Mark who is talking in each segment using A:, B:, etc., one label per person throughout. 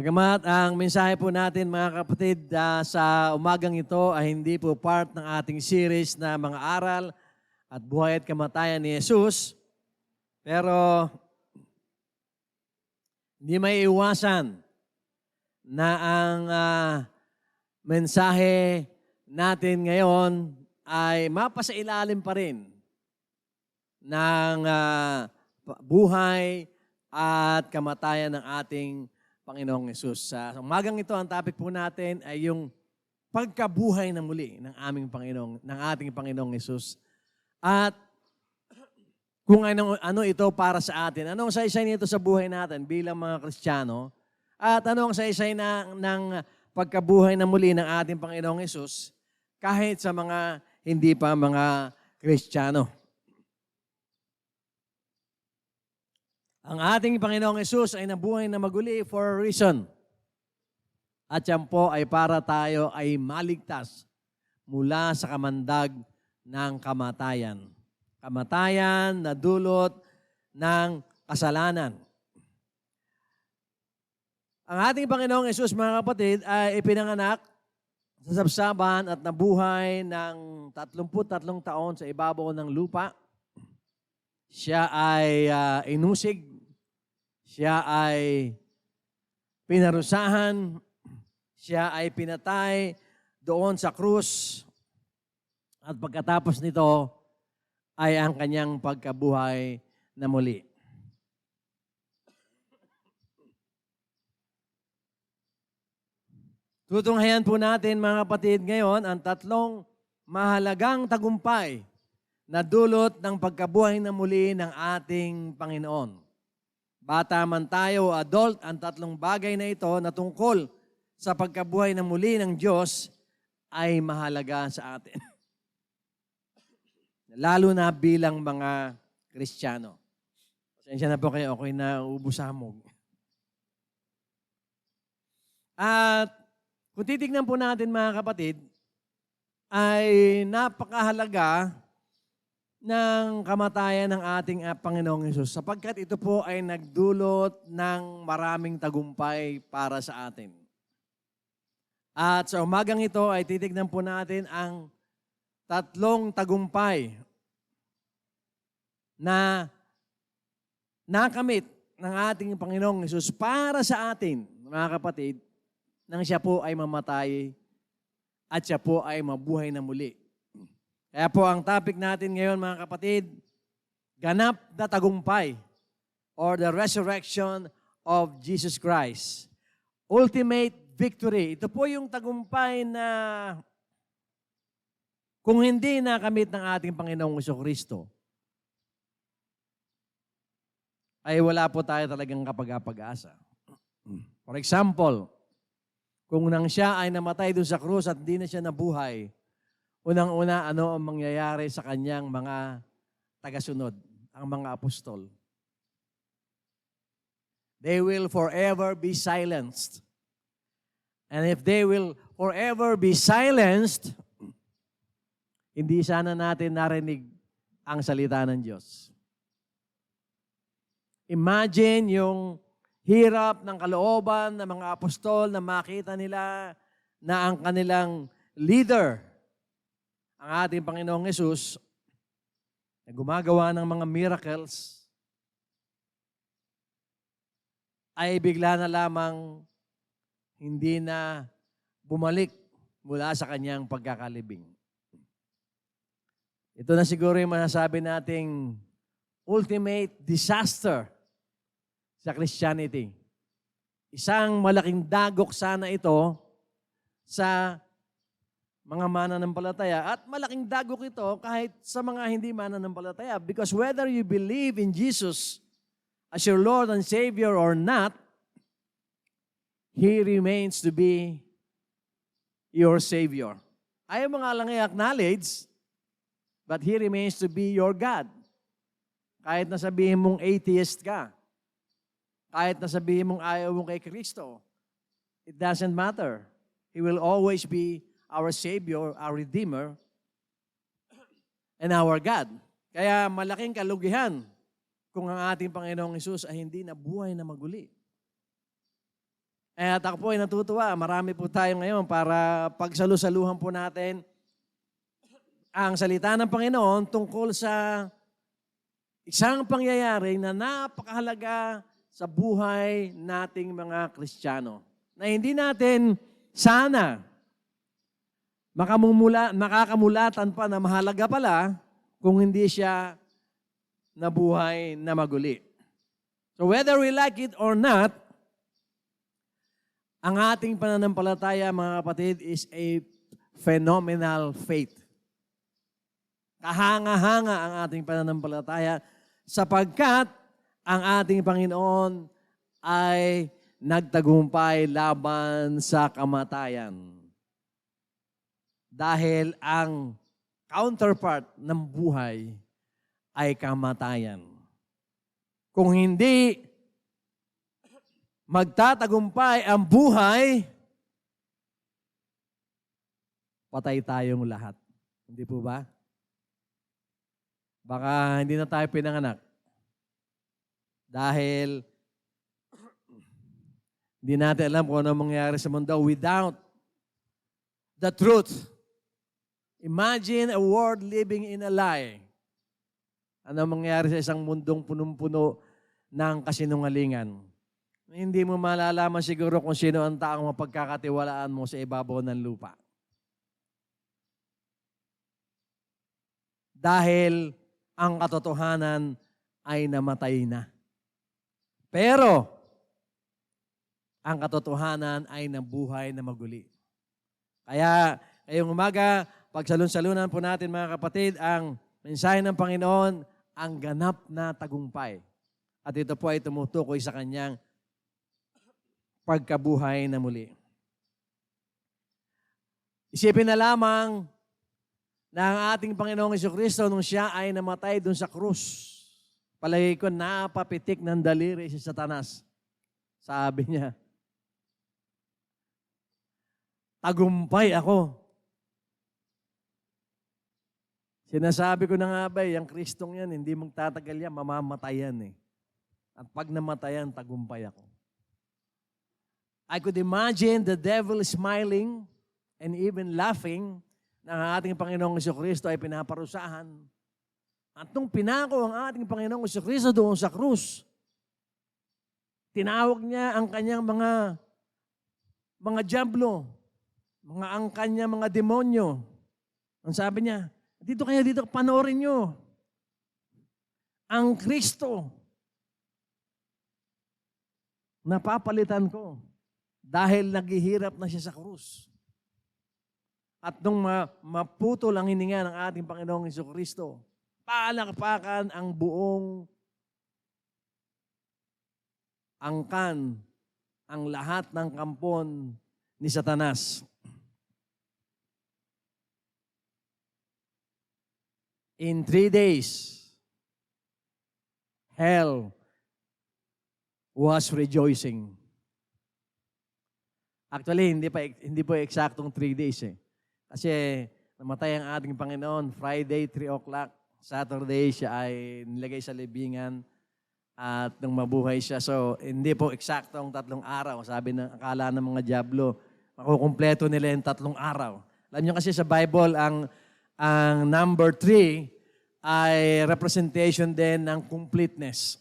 A: Bagamat ang mensahe po natin mga kapatid sa umagang ito ay hindi po part ng ating series na mga aral at buhay at kamatayan ni Jesus, pero hindi may iwasan na ang mensahe natin ngayon ay mapasailalim pa rin ng buhay at kamatayan ng ating Panginoong Hesus. Sa umagang ito, ang topic po natin ay yung pagkabuhay na muli ng ating Panginoong Hesus. At kung ano ito para sa atin, anong saysay nito sa buhay natin bilang mga Kristiyano, at ano ang saysay ng pagkabuhay na muli ng ating Panginoong Hesus kahit sa mga hindi pa mga Kristiyano. Ang ating Panginoong Hesus ay nabuhay na maguli for a reason. At yan po ay para tayo ay maligtas mula sa kamandag ng kamatayan. Kamatayan na dulot ng kasalanan. Ang ating Panginoong Hesus, mga kapatid, ay ipinanganak sa sabsaban at nabuhay ng 33 taon sa ibabaw ng lupa. Siya ay inusig. Siya ay pinarusahan. Siya ay pinatay doon sa krus. At pagkatapos nito ay ang kanyang pagkabuhay na muli. Tutunghayan po natin mga kapatid ngayon ang tatlong mahalagang tagumpay na dulot ng pagkabuhay na muli ng ating Panginoon. Bata man tayo, adult, ang tatlong bagay na ito na tungkol sa pagkabuhay na muli ng Diyos ay mahalaga sa atin. Lalo na bilang mga Kristiyano. Pasensya na po kayo, ako'y naubushamog. At kung titignan po natin mga kapatid, ay napakahalaga ng kamatayan ng ating Panginoong Hesus sapagkat ito po ay nagdulot ng maraming tagumpay para sa atin. At sa umagang ito ay titignan po natin ang tatlong tagumpay na nakamit ng ating Panginoong Hesus para sa atin, mga kapatid, nang siya po ay mamatay at siya po ay mabuhay na muli. Kaya po ang topic natin ngayon mga kapatid, ganap na tagumpay or the resurrection of Jesus Christ. Ultimate victory. Ito po yung tagumpay na kung hindi nakamit ng ating Panginoong Jesucristo, ay wala po tayo talagang kapag-apag-asa. For example, kung nang siya ay namatay doon sa krus at hindi na siya nabuhay, unang-una, ano ang mangyayari sa kanyang mga tagasunod, ang mga apostol? They will forever be silenced. And if they will forever be silenced, hindi sana natin narinig ang salita ng Diyos. Imagine yung hirap ng kalooban ng mga apostol na makita nila na ang kanilang leader, ang ating Panginoong Hesus, na gumagawa ng mga miracles, ay bigla na lamang hindi na bumalik mula sa kanyang pagkakalibing. Ito na siguro yung masasabi nating ultimate disaster sa Christianity. Isang malaking dagok sana ito sa mga mananampalataya at malaking dagok ito kahit sa mga hindi mananampalataya because whether you believe in Jesus as your Lord and Savior or not, He remains to be your Savior. Ayaw mo nga lang i-acknowledge, but He remains to be your God. Kahit na sabihin mong atheist ka, kahit na sabihin mong ayaw mo kay Kristo, it doesn't matter. He will always be our Savior, our Redeemer, and our God. Kaya malaking kalugihan kung ang ating Panginoong Hesus ay hindi nabuhay na maguli. At ako po ay natutuwa. Marami po tayo ngayon para pagsalusaluhan po natin ang salita ng Panginoon tungkol sa isang pangyayari na napakahalaga sa buhay nating mga Kristiyano. Na hindi natin sana makakamulatan pa na mahalaga pala kung hindi siya nabuhay na maguli. So whether we like it or not, ang ating pananampalataya, mga kapatid, is a phenomenal faith. Kahanga-hanga ang ating pananampalataya sapagkat ang ating Panginoon ay nagtagumpay laban sa kamatayan. Dahil ang counterpart ng buhay ay kamatayan. Kung hindi magtatagumpay ang buhay, patay tayong lahat. Hindi po ba? Baka hindi na tayo pinanganak. Dahil hindi natin alam kung ano mangyayari sa mundo without the truth. Imagine a world living in a lie. Ano mangyayari sa isang mundong punong-puno ng kasinungalingan? Hindi mo malalaman siguro kung sino ang taong mapagkakatiwalaan mo sa ibabaw ng lupa. Dahil ang katotohanan ay namatay na. Pero, ang katotohanan ay nabuhay na maguli. Kaya, ngayong umaga, pagsalun-salunan po natin mga kapatid, ang mensahe ng Panginoon, ang ganap na tagumpay. At ito po ay tumutukoy sa kanyang pagkabuhay na muli. Isipin na lamang na ang ating Panginoong Jesucristo nung siya ay namatay dun sa krus. Palagi ko napapitik ng daliri si Satanas. Sabi niya, tagumpay ako. Sinasabi ko na nga ba, yung Kristong yan, hindi magtatagal yan, mamamatay yan eh. At pag namatayan, tagumpay ako. I could imagine the devil smiling and even laughing na ang ating Panginoong Jesucristo ay pinaparusahan. At nung pinako ang ating Panginoong Jesucristo doon sa krus, tinawag niya ang kanyang mga dyablo, ang kanyang mga demonyo. Ang sabi niya, dito panoorin nyo. Ang Kristo, napapalitan ko dahil naghihirap na siya sa krus. At nung maputol ang hininga ng ating Panginoong Jesucristo, palakpakan ang buong angkan, ang lahat ng kampon ni Satanas. In 3 days, hell was rejoicing. Actually, hindi po eksaktong 3 days eh. Kasi namatay ang ating Panginoon, Friday, 3 o'clock. Saturday, siya ay nilagay sa libingan at nung mabuhay siya. So, hindi po eksaktong 3 araw. Sabi ng akala ng mga dyablo, makukumpleto nila yung 3 araw. Alam niyo kasi sa Bible, ang number 3 ay representation din ng completeness.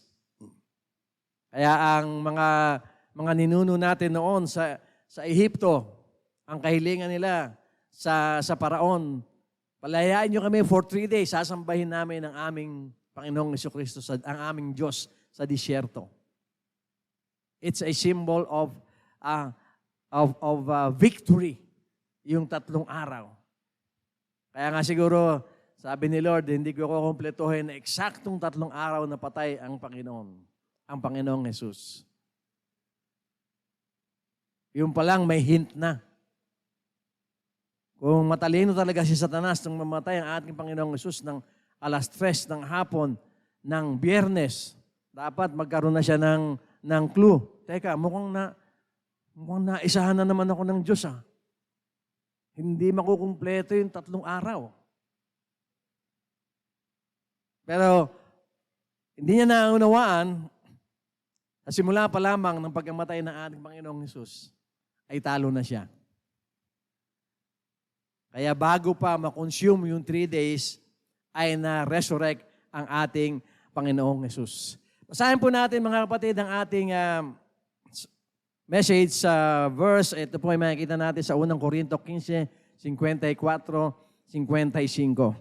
A: Kaya ang mga ninuno natin noon sa Ehipto, ang kahilingan nila sa paraon, palayain niyo kami for 3 days, sasambahin namin ang aming Panginoong Jesucristo, ang aming Diyos sa disyerto. It's a symbol of victory, yung 3 araw. Kaya nga siguro, sabi ni Lord, hindi ko kukumpletuhin na eksaktong 3 araw na patay ang Panginoon, ang Panginoong Jesus. Yung palang may hint na. Kung matalino talaga si Satanas nung mamatay ang ating Panginoong Jesus ng 3:00 ng hapon ng Biyernes, dapat magkaroon na siya ng clue. Teka, mukhang naisahan na naman ako ng Diyos. Hindi makukumpleto yung 3 araw. Pero hindi niya naunawaan, Sa simula pa lamang ng pagkamatay ng ating Panginoong Hesus, ay talo na siya. Kaya bago pa makonsume yung 3 days, ay na-resurrect ang ating Panginoong Hesus. Basahin po natin mga kapatid ang ating message sa verse. Ito po ay makikita natin sa 1 Corinto 15, 54, 55.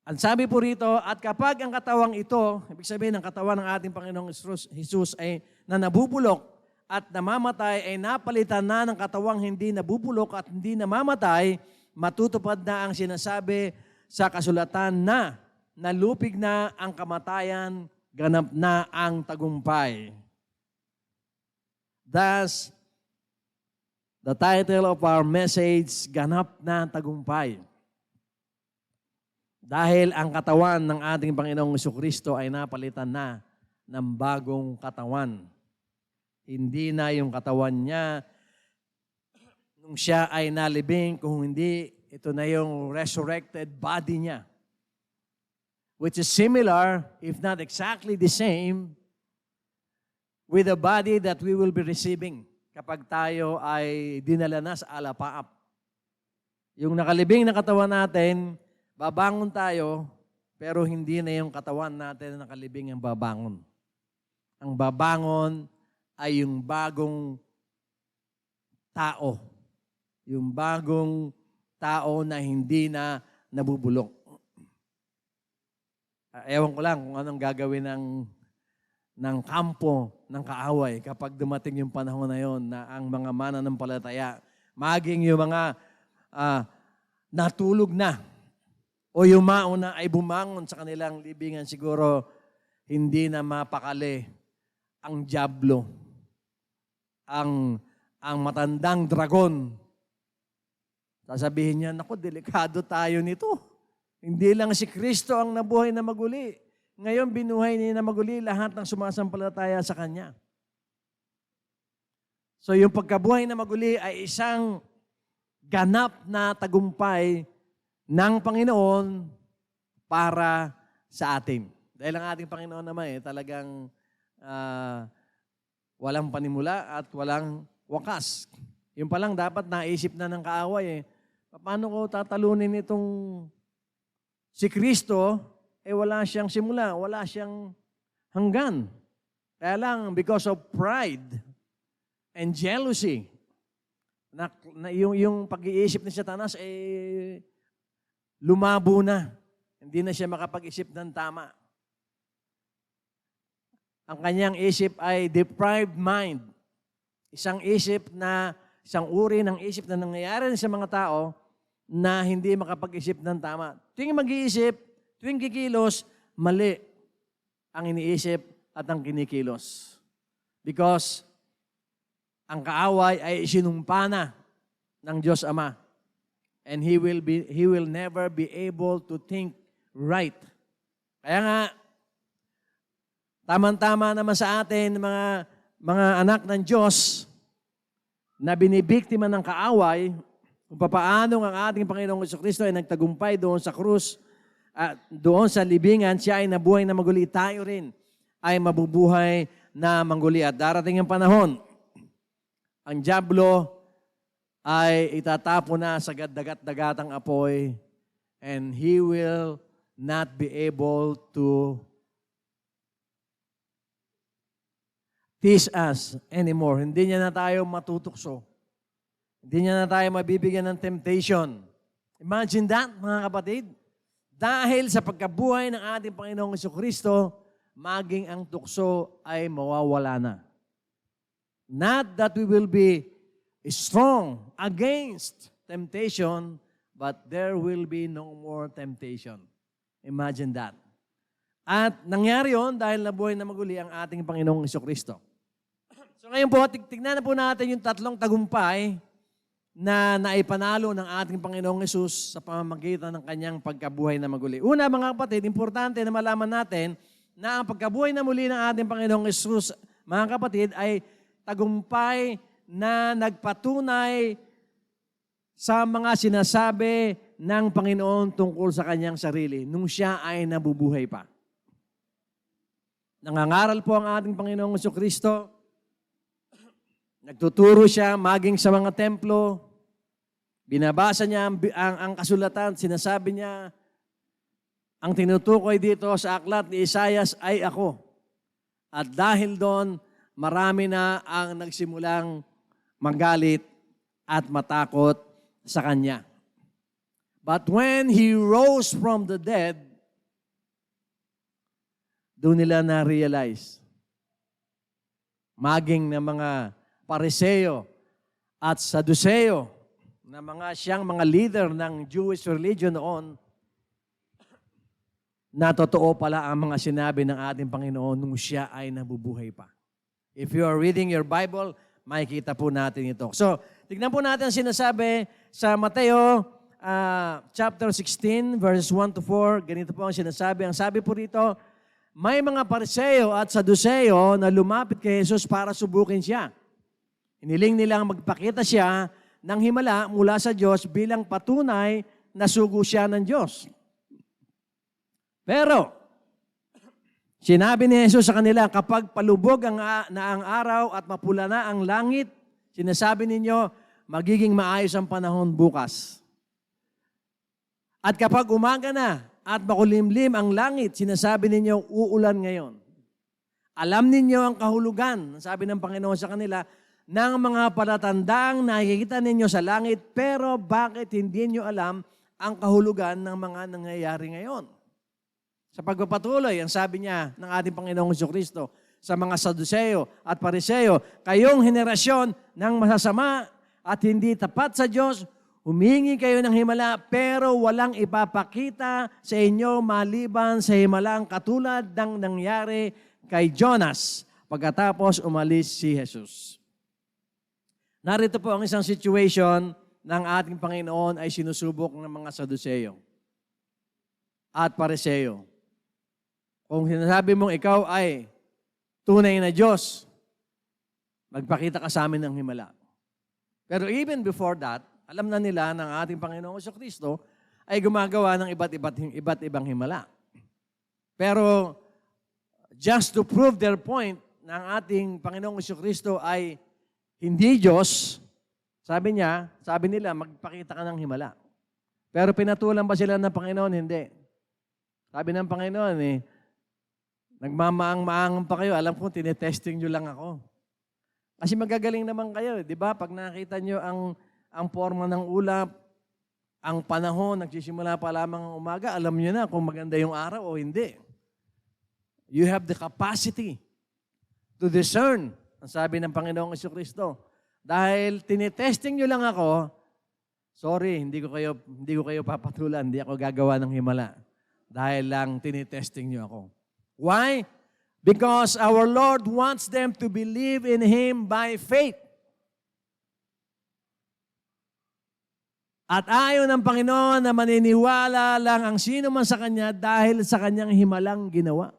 A: Ang sabi po rito, at kapag ang katawang ito, ibig sabihin ang katawan ng ating Panginoong Hesus ay na nabubulok at namamatay ay napalitan na ng katawang hindi nabubulok at hindi namamatay, matutupad na ang sinasabi sa kasulatan na nalupig na ang kamatayan, ganap na ang tagumpay. Thus, the title of our message, Ganap na Tagumpay. Dahil ang katawan ng ating Panginoong Jesucristo ay napalitan na ng bagong katawan. Hindi na yung katawan niya nung siya ay nalibing, kung hindi, ito na yung resurrected body niya. Which is similar, if not exactly the same, with the body that we will be receiving kapag tayo ay dinala na sa alapaap. Yung nakalibing na katawan natin, babangon tayo, pero hindi na yung katawan natin na nakalibing ang babangon. Ang babangon ay yung bagong tao. Yung bagong tao na hindi na nabubulok. Ewan ko lang kung anong gagawin ng kampo ng kaaway kapag dumating yung panahon na yon na ang mga mananampalataya, maging yung mga natulog na, o yung mauna ay bumangon sa kanilang libingan, siguro hindi na mapakali ang dyablo, ang matandang dragon. Sasabihin niya, naku, delikado tayo nito. Hindi lang si Kristo ang nabuhay na maguli. Ngayon, binuhay niya na maguli lahat ng sumasampalataya sa Kanya. So, yung pagkabuhay na maguli ay isang ganap na tagumpay ng Panginoon para sa atin. Dahil ang ating Panginoon naman talagang walang panimula at walang wakas. Yung palang dapat naisip na ng kaaway paano ko tatalunin itong si Kristo, wala siyang simula, wala siyang hanggan. Kaya lang, because of pride and jealousy, yung pag-iisip ni Satanas lumabo na. Hindi na siya makapag-isip ng tama. Ang kanyang isip ay deprived mind. Isang uri ng isip na nangyayari sa mga tao na hindi makapag-isip ng tama. Tuwing mag-iisip, tuwing kikilos, mali ang iniisip at ang kinikilos. Because ang kaaway ay isinumpa na ng Diyos Ama. And he will never be able to think right. Kaya nga, tama-tama naman sa atin, mga anak ng Diyos, na binibiktima ng kaaway, kung papaano ang ating Panginoong Jesucristo ay nagtagumpay doon sa krus, doon sa libingan, siya ay nabuhay na maguli, tayo rin ay mabubuhay na maguli. At darating ang panahon, ang dyablo ay itatapo na sa dagat-dagatang apoy, and he will not be able to tease us anymore. Hindi niya na tayo matutukso. Hindi niya na tayo mabibigyan ng temptation. Imagine that, mga kapatid. Dahil sa pagkabuhay ng ating Panginoong Jesucristo, maging ang tukso ay mawawala na. Not that we will be strong against temptation, but there will be no more temptation. Imagine that. At nangyari yon dahil nabuhay na maguli ang ating Panginoong Jesucristo. So ngayon po, tignan na po natin yung 3 tagumpay na naipanalo ng ating Panginoong Hesus sa pamamagitan ng kanyang pagkabuhay na maguli. Una, mga kapatid, importante na malaman natin na ang pagkabuhay na muli ng ating Panginoong Hesus, mga kapatid, ay tagumpay na nagpatunay sa mga sinasabi ng Panginoon tungkol sa kanyang sarili nung siya ay nabubuhay pa. Nangangaral po ang ating Panginoong Jesucristo. Nagtuturo siya maging sa mga templo. Binabasa niya ang kasulatan. Sinasabi niya, ang tinutukoy dito sa aklat ni Isaias ay ako. At dahil doon, marami na ang nagsimulang magalit at matakot sa kanya. But when He rose from the dead, doon nila na-realize, maging ng mga Pariseo at Saduseo, na siyang mga leader ng Jewish religion noon, na totoo pala ang mga sinabi ng ating Panginoon nung siya ay nabubuhay pa. If you are reading your Bible, makikita po natin ito. So, tignan po natin ang sinasabi sa Mateo chapter 16, verses 1 to 4. Ganito po ang sinasabi. Ang sabi po rito, may mga Pariseo at Saduseo na lumapit kay Jesus para subukin siya. Hiniling nilang magpakita siya ng himala mula sa Diyos bilang patunay na sugo siya ng Diyos. Pero, sinabi ni Jesus sa kanila, kapag palubog na ang araw at mapula na ang langit, sinasabi ninyo, magiging maayos ang panahon bukas. At kapag umaga na at makulimlim ang langit, sinasabi ninyo, uulan ngayon. Alam ninyo ang kahulugan, sabi ng Panginoon sa kanila, ng mga palatandang nakikita ninyo sa langit, pero bakit hindi nyo alam ang kahulugan ng mga nangyayari ngayon? Sa pagpapatuloy, ang sabi niya ng ating Panginoong Jesucristo sa mga Saduseo at Pariseo, kayong henerasyon ng masasama at hindi tapat sa Diyos, humingi kayo ng himala pero walang ipapakita sa inyo maliban sa himalang katulad ng nangyari kay Jonas pagkatapos umalis si Jesus. Narito po ang isang situation ng ating Panginoon ay sinusubok ng mga Saduseo at Pariseo. Kung sinasabi mong ikaw ay tunay na Diyos, magpakita ka sa amin ng himala. Pero even before that, alam na nila ng ating Panginoong Jesucristo ay gumagawa ng iba't ibang himala. Pero just to prove their point ng ating Panginoong Jesucristo ay hindi Diyos, sabi nila, magpakita ka ng himala. Pero pinatulan ba sila ng Panginoon? Hindi. Sabi ng Panginoon, nagmamaang-maangang pa kayo. Alam ko, tinetesting nyo lang ako. Kasi magagaling naman kayo. Di ba? Pag nakita nyo ang forma ng ulap, ang panahon, nagsisimula pa lamang ang umaga, alam nyo na kung maganda yung araw o hindi. You have the capacity to discern, ang sabi ng Panginoong Jesucristo. Dahil tinetesting nyo lang ako, sorry, hindi ko kayo papatulan, hindi ako gagawa ng himala. Dahil lang tinetesting nyo ako. Why? Because our Lord wants them to believe in Him by faith. At ayaw ng Panginoon na maniniwala lang ang sino man sa Kanya dahil sa Kanyang himalang ginawa.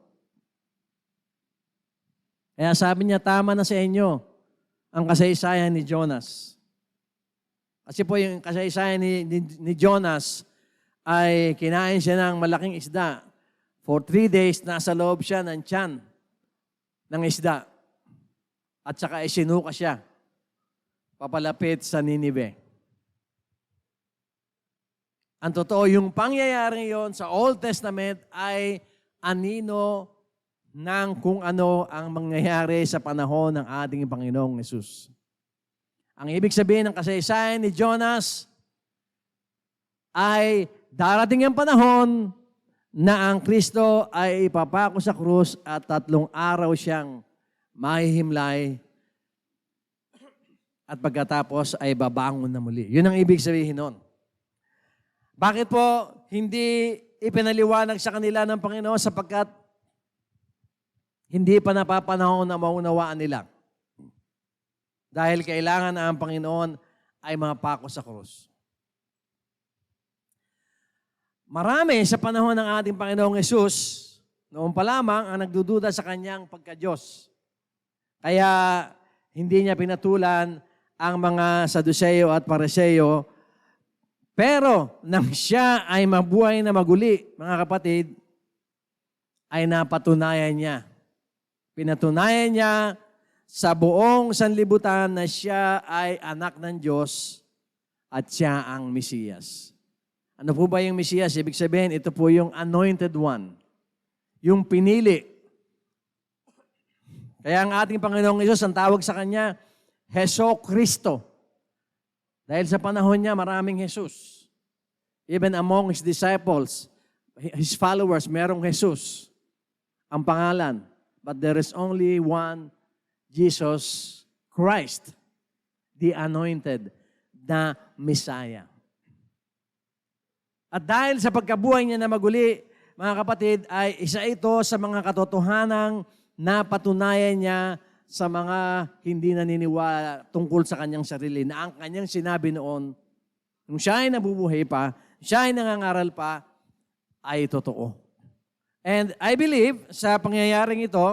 A: Kaya sabi niya, tama na sa inyo ang kasaysayan ni Jonas. Kasi po yung kasaysayan ni Jonas ay kinain siya ng malaking isda. For 3 days, nasa loob siya ng tiyan ng isda. At saka isinuka siya papalapit sa Ninive. Ang totoo, yung pangyayari yon sa Old Testament ay anino ng kung ano ang mangyayari sa panahon ng ating Panginoong Hesus. Ang ibig sabihin ng kasaysayan ni Jonas ay darating ang panahon na ang Kristo ay ipapako sa krus at 3 araw siyang mahihimlay at pagkatapos ay babangon na muli. Yun ang ibig sabihin nun. Bakit po hindi ipinaliwanag sa kanila ng Panginoon sapagkat hindi pa napapanahon na maunawaan nila. Dahil kailangan na ang Panginoon ay mapako sa krus. Marami sa panahon ng ating Panginoong Hesus, noon pa lamang ang nagdududa sa kanyang pagka-Diyos. Kaya hindi niya pinatulan ang mga Saduseo at Pariseo. Pero nang siya ay mabuhay na maguli, mga kapatid, ay napatunayan niya Pinatunayan niya sa buong sanlibutan na siya ay anak ng Diyos at siya ang Mesiyas. Ano po ba yung Mesiyas? Ibig sabihin, ito po yung anointed one. Yung pinili. Kaya ang ating Panginoong Hesus, ang tawag sa Kanya, Heso Kristo. Dahil sa panahon niya, maraming Jesus. Even among His disciples, His followers, merong Jesus ang pangalan. But there is only one Jesus Christ, the anointed, the Messiah. At dahil sa pagkabuhay niya na maguli, mga kapatid, ay isa ito sa mga katotohanang napatunayan niya sa mga hindi naniniwala tungkol sa kanyang sarili na ang kanyang sinabi noon, nung siya ay nabubuhay pa, siya ay nangangaral pa, ay totoo. And I believe sa pangyayaring ito,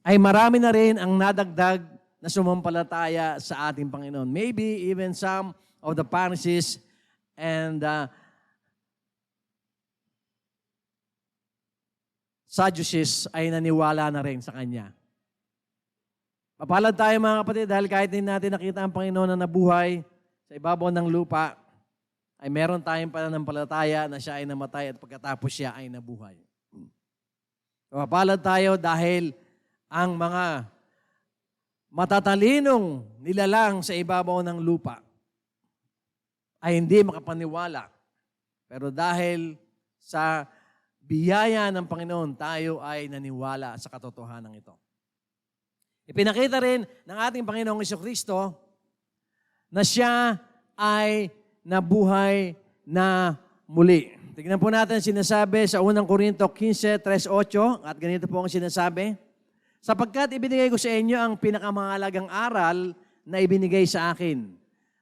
A: ay marami na rin ang nadagdag na sumampalataya sa ating Panginoon. Maybe even some of the Pharisees and Sadducees ay naniwala na rin sa Kanya. Mapalad tayo mga kapatid dahil kahit hindi natin nakita ang Panginoon na nabuhay sa ibabaw ng lupa, ay meron tayong pananampalataya na siya ay namatay at pagkatapos siya ay nabuhay. Mapalad tayo dahil ang mga matatalinong nilalang sa ibabaw ng lupa ay hindi makapaniwala. Pero dahil sa biyaya ng Panginoon, tayo ay naniwala sa katotohanan ito. Ipinakita rin ng ating Panginoong Jesucristo na siya ay nabuhay na muli. Tignan po natin sinasabi sa 1 Corinto 15:3-8 at ganito po ang sinasabi. Sapagkat ibinigay ko sa inyo ang pinakamahalagang aral na ibinigay sa akin,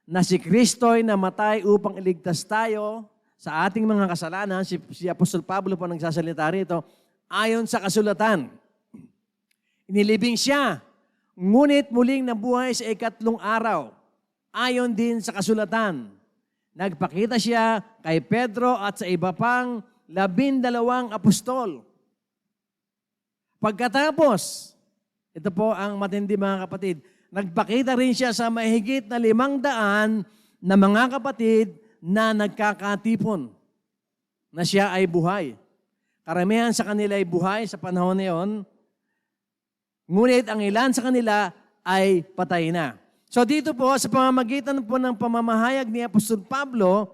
A: na si Kristo'y namatay upang iligtas tayo sa ating mga kasalanan. Si Apostol Pablo po nagsasalita rito, ayon sa kasulatan. Inilibing siya, ngunit muling nabuhay sa ikatlong araw, ayon din sa kasulatan. Nagpakita siya kay Pedro at sa iba pang 12 apostol. Pagkatapos, ito po ang matindi mga kapatid, nagpakita rin siya sa mahigit na 500 na mga kapatid na nagkakatipon na siya ay buhay. Karamihan sa kanila ay buhay sa panahon na yon, ngunit ang ilan sa kanila ay patay na. So dito po, sa pamamagitan po ng pamamahayag ni Apostol Pablo,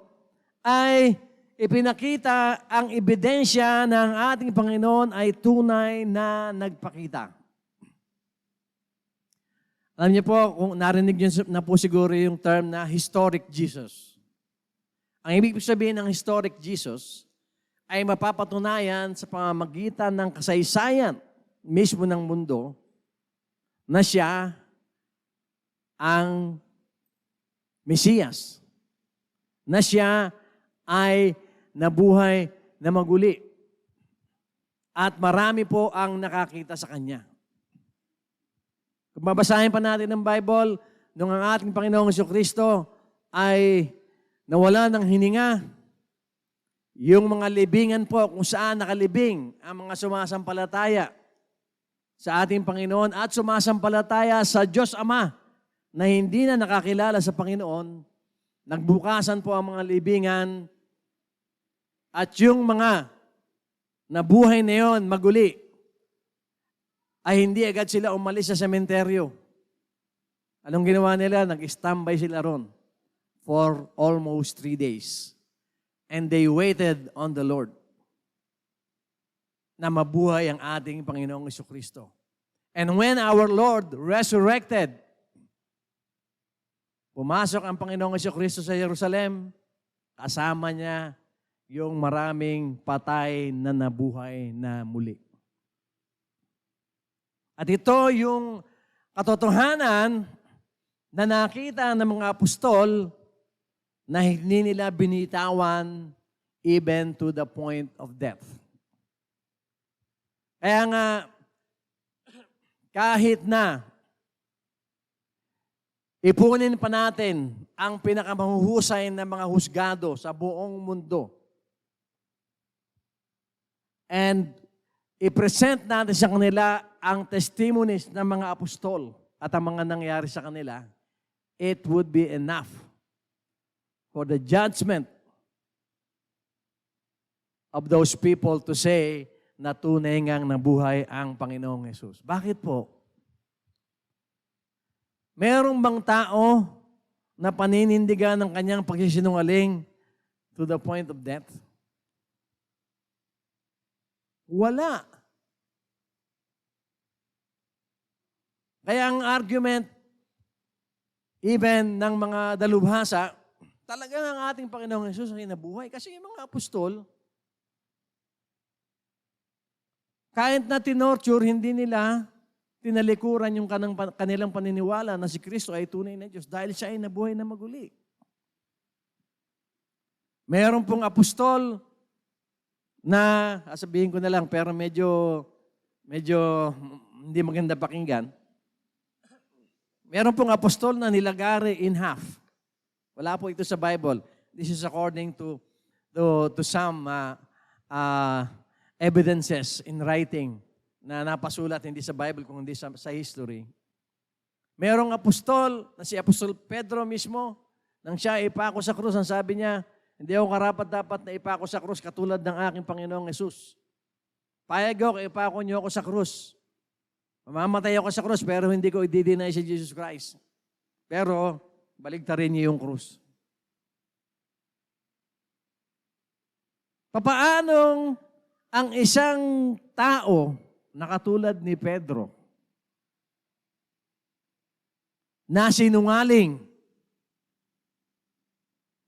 A: ay ipinakita ang ebidensya ng ating Panginoon ay tunay na nagpakita. Alam niyo po, kung narinig niyo na po siguro yung term na historic Jesus. Ang ibig sabihin ng historic Jesus ay mapapatunayan sa pamamagitan ng kasaysayan mismo ng mundo na siya ang Mesiyas, na siya ay nabuhay na maguli. At marami po ang nakakita sa Kanya. Kung babasahin pa natin ng Bible, nung ang ating Panginoong Jesucristo ay nawala ng hininga, yung mga libingan po kung saan nakalibing ang mga sumasampalataya sa ating Panginoon at sumasampalataya sa Diyos Ama, na hindi na nakakilala sa Panginoon, nagbukasan po ang mga libingan at yung mga nabuhay na yon maguli, ay hindi agad sila umalis sa sementeryo. Anong ginawa nila? Nag-standby sila ron for almost 3 days. And they waited on the Lord na mabuhay ang ating Panginoong Jesucristo. And when our Lord resurrected, pumasok ang Panginoong Jesucristo sa Jerusalem, kasama niya yung maraming patay na nabuhay na muli. At ito yung katotohanan na nakita ng mga apostol na hindi nila binitawan even to the point of death. Kaya nga, kahit na ipunin pa natin ang pinakamahuhusay na mga husgado sa buong mundo. And i-present natin sa kanila ang testimonies ng mga apostol at ang mga nangyari sa kanila, it would be enough for the judgment of those people to say na tunay ngang nabuhay ang Panginoong Hesus. Bakit po? Merong bang tao na paninindigan ng kanyang pagsisinungaling to the point of death? Wala. Kaya ang argument, even ng mga dalubhasa, talaga ang ating Panginoong Hesus ay nabuhay. Kasi yung mga apostol, kahit na tinorture, hindi nila tinalikuran yung kanilang paniniwala na si Kristo ay tunay na Diyos dahil siya ay nabuhay na maguli. Meron pong apostol na, sabihin ko na lang, pero medyo hindi maganda pakinggan. Meron pong apostol na nilagari in half. Wala po ito sa Bible. This is according to some evidences in writing na napasulat hindi sa Bible kung hindi sa history. Merong apostol na si Apostol Pedro mismo, nang siya ipako sa krus, ang sabi niya, hindi ako karapat-dapat na ipako sa krus katulad ng aking Panginoong Hesus. Payag ako, ipako niyo ako sa krus. Mamamatay ako sa krus, pero hindi ko i-deny si Jesus Christ. Pero, baligtarin niyo yung krus. Papaanong ang isang tao na katulad ni Pedro na sinungaling?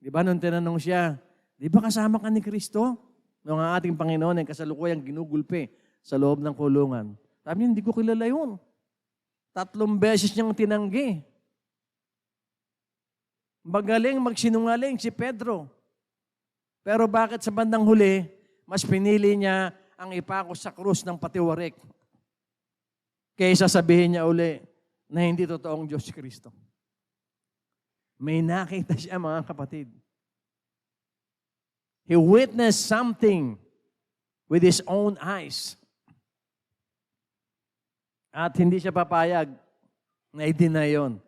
A: Di ba nung tinanong siya, di ba kasama ka ni Kristo? Nung ang ating Panginoon ay kasalukuyang ginugulpe sa loob ng kulungan. Sabi niya, hindi ko kilala yun. 3 beses niyang tinanggi. Magaling magsinungaling si Pedro. Pero bakit sa bandang huli, mas pinili niya ang ipako sa krus ng patiwarik kaysa sabihin niya uli na hindi totoong Diyos si Kristo? May nakita siya, mga kapatid. He witnessed something with his own eyes. At hindi siya papayag na i-deny yun.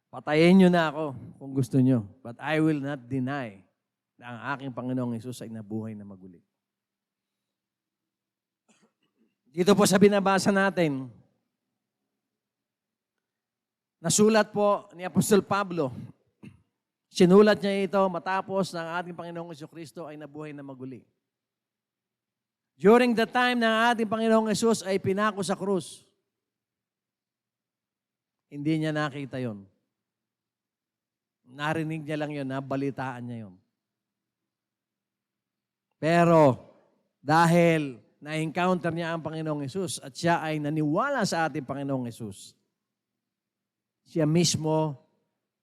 A: Patayin niyo na ako kung gusto niyo. But I will not deny na ang aking Panginoong Hesus ay nabuhay na maguli. Dito po sa binabasa natin, nasulat po ni Apostol Pablo. Sinulat niya ito matapos ng ating Panginoong Jesucristo ay nabuhay na maguli. During the time na ating Panginoong Hesus ay pinako sa krus, hindi niya nakita yon. Narinig niya lang yon, nabalitaan niya yon. Pero dahil na-encounter niya ang Panginoong Hesus at siya ay naniwala sa ating Panginoong Hesus, siya mismo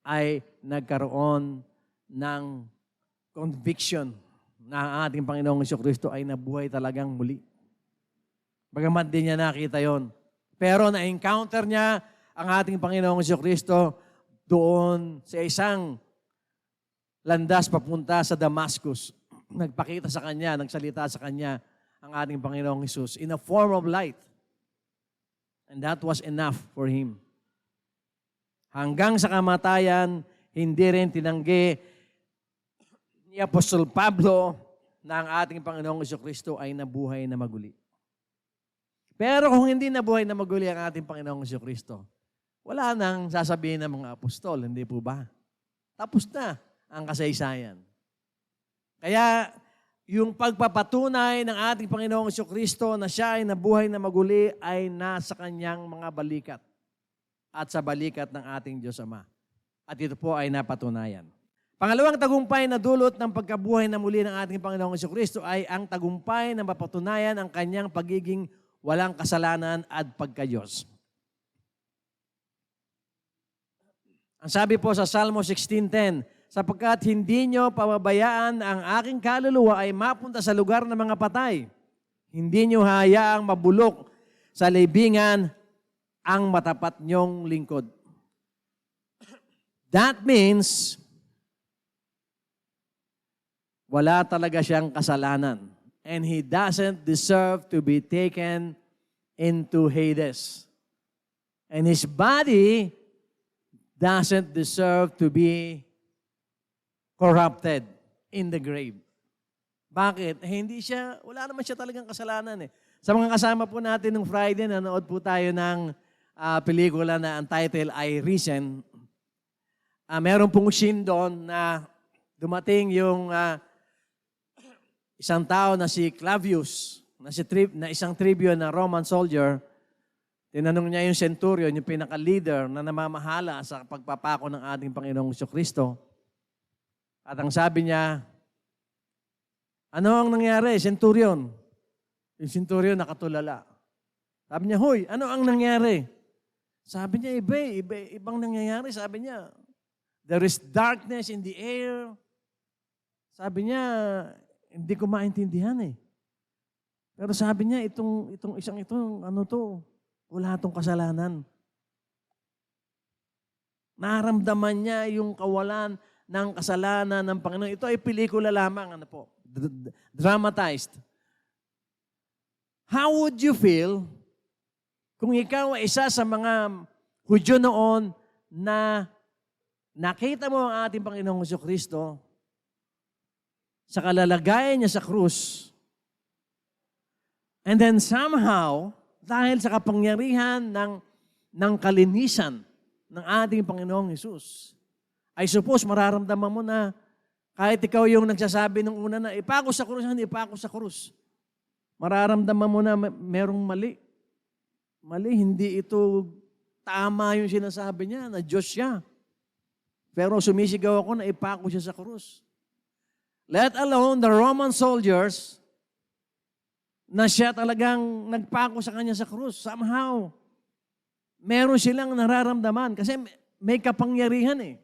A: ay nagkaroon ng conviction na ang ating Panginoong Jesucristo ay nabuhay talagang muli. Bagamat din niya nakita yon. Pero na-encounter niya ang ating Panginoong Jesucristo doon sa isang landas papunta sa Damascus. Nagpakita sa kanya, nagsalita sa kanya ang ating Panginoong Hesus in a form of light. And that was enough for him. Hanggang sa kamatayan, hindi rin tinanggi ni Apostol Pablo na ang ating Panginoong Jesucristo ay nabuhay na maguli. Pero kung hindi nabuhay na maguli ang ating Panginoong Jesucristo, wala nang sasabihin ng mga apostol, hindi po ba? Tapos na ang kasaysayan. Kaya yung pagpapatunay ng ating Panginoong Jesucristo na siya ay nabuhay na maguli ay nasa kanyang mga balikat at sa balikat ng ating Diyos Ama. At ito po ay napatunayan. Pangalawang tagumpay na dulot ng pagkabuhay na muli ng ating Panginoong Jesucristo ay ang tagumpay na mapatunayan ang kanyang pagiging walang kasalanan at pagka-Diyos. Ang sabi po sa Salmo 16:10, sapagkat hindi nyo pababayaan ang aking kaluluwa ay mapunta sa lugar ng mga patay. Hindi nyo hayaang mabulok sa libingan ang matapat nyong lingkod. That means, wala talaga siyang kasalanan and he doesn't deserve to be taken into Hades. And his body doesn't deserve to be corrupted in the grave. Bakit? Wala naman siya talagang kasalanan eh. Sa mga kasama po natin nung Friday, nanood po tayo ng pelikula na ang title ay Risen. Meron pong scene doon na dumating yung isang tao na si Clavius, na isang tribune na Roman soldier. Tinanong niya yung centurion, yung pinaka-leader na namamahala sa pagpapako ng ating Panginoong Jesucristo. At ang sabi niya, ano ang nangyari, centurion? Yung centurion nakatulala. Sabi niya, hoy, ano ang nangyari? Sabi niya, ibang nangyayari. Sabi niya, there is darkness in the air. Sabi niya, hindi ko maintindihan eh. Pero sabi niya, itong isang ito, wala itong kasalanan. Naramdaman niya yung kawalan ng kasalanan ng Panginoon. Ito ay pelikula lamang, dramatized. How would you feel kung ikaw ay isa sa mga Hudyo noon na nakita mo ang ating Panginoong Jesucristo sa kalalagayan niya sa krus, and then somehow, dahil sa kapangyarihan ng kalinisan ng ating Panginoong Jesus, I suppose mararamdaman mo na kahit ikaw yung nagsasabi nung una na, ipako sa krus, hindi ipako sa krus. Mararamdaman mo na merong mali. Mali, hindi ito tama yung sinasabi niya, na Diyos siya. Pero sumisigaw ako na ipako siya sa krus. Let alone the Roman soldiers na siya talagang nagpako sa kanya sa krus. Somehow, meron silang nararamdaman kasi may kapangyarihan eh.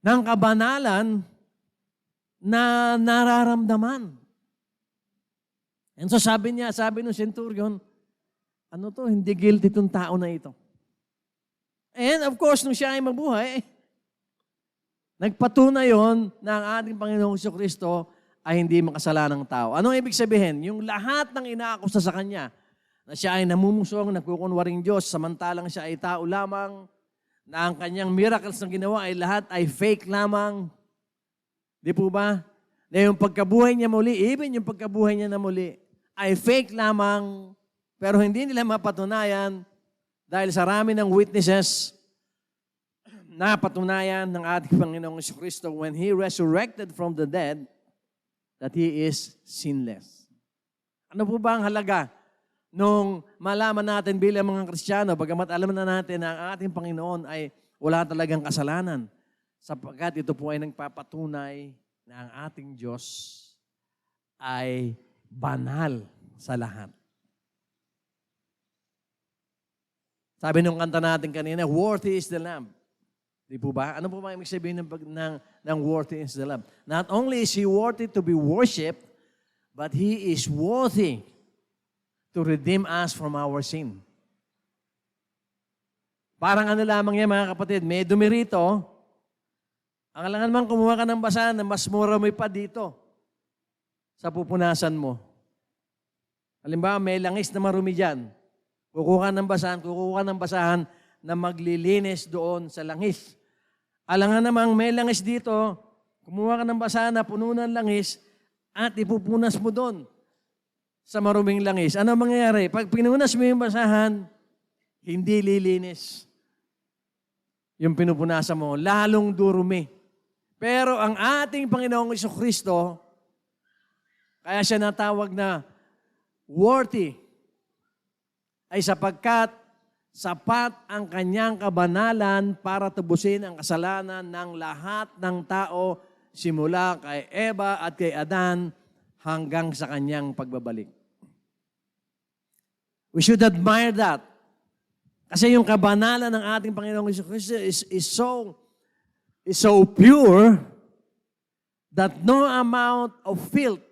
A: Ng kabanalan na nararamdaman. And so sabi ng centurion, hindi guilty itong tao na ito. And of course, nung siya ay mabuhay, nagpatunay yon na ang ating Panginoong Jesucristo ay hindi makasalanang tao. Anong ibig sabihin? Yung lahat ng inaakusa sa kanya, na siya ay namumusong, nagkukunwaring Diyos, samantalang siya ay tao lamang, na ang kanyang miracles na ginawa ay lahat ay fake lamang. Di po ba? Na yung pagkabuhay niya muli, even yung pagkabuhay niya na muli, ay fake lamang, pero hindi nila mapatunayan dahil sa rami ng witnesses na patunayan ng ating Panginoong Jesucristo when He resurrected from the dead that He is sinless. Ano po ba ang halaga nung malaman natin bilang mga Kristiyano, bagamat alam na natin na ang ating Panginoon ay wala talagang kasalanan, sapagkat ito po ay nagpapatunay na ang ating Diyos ay banal sa lahat. Sabi nung kanta natin kanina, worthy is the Lamb. Di po ba? Ano po ba ibig sabihin ng worthy is the Lamb? Not only is He worthy to be worshipped, but He is worthy to redeem us from our sin. Parang lamang yan mga kapatid, may dumi rito, ang alangan man kumuha ka ng basahan na mas mura mo pa dito sa pupunasan mo. Halimbawa, may langis na marumi dyan. Kukuha ng basahan na maglilinis doon sa langis. Alangan namang may langis dito, kumuha ka ng basahan na puno ng langis at ipupunas mo doon sa maruming langis. Ano mangyayari? Pag pinunas mo yung basahan, hindi lilinis. Yung pinupunasan mo, lalong durumi. Pero ang ating Panginoong Jesucristo, kaya siya natawag na worthy, ay sapagkat sapat ang kanyang kabanalan para tubusin ang kasalanan ng lahat ng tao simula kay Eva at kay Adan hanggang sa kanyang pagbabalik. We should admire that. Kasi yung kabanalan ng ating Panginoong Jesucristo is so pure that no amount of filth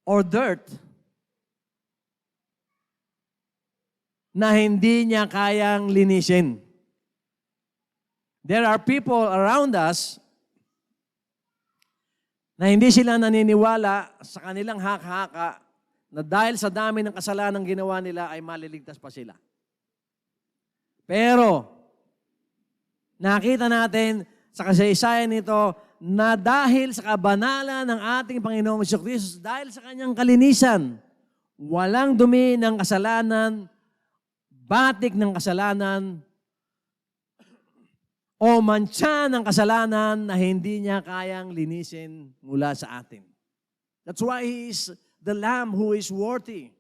A: or dirt na hindi niya kayang linisin. There are people around us na hindi sila naniniwala sa kanilang haka-haka na dahil sa dami ng kasalanan ginawa nila ay maliligtas pa sila. Pero, nakita natin sa kasaysayan nito na dahil sa kabanalan ng ating Panginoong Jesucristo, dahil sa kanyang kalinisan, walang dumi ng kasalanan, batik ng kasalanan, o mantsa ng kasalanan na hindi niya kayang linisin mula sa atin. That's why He is the Lamb who is worthy.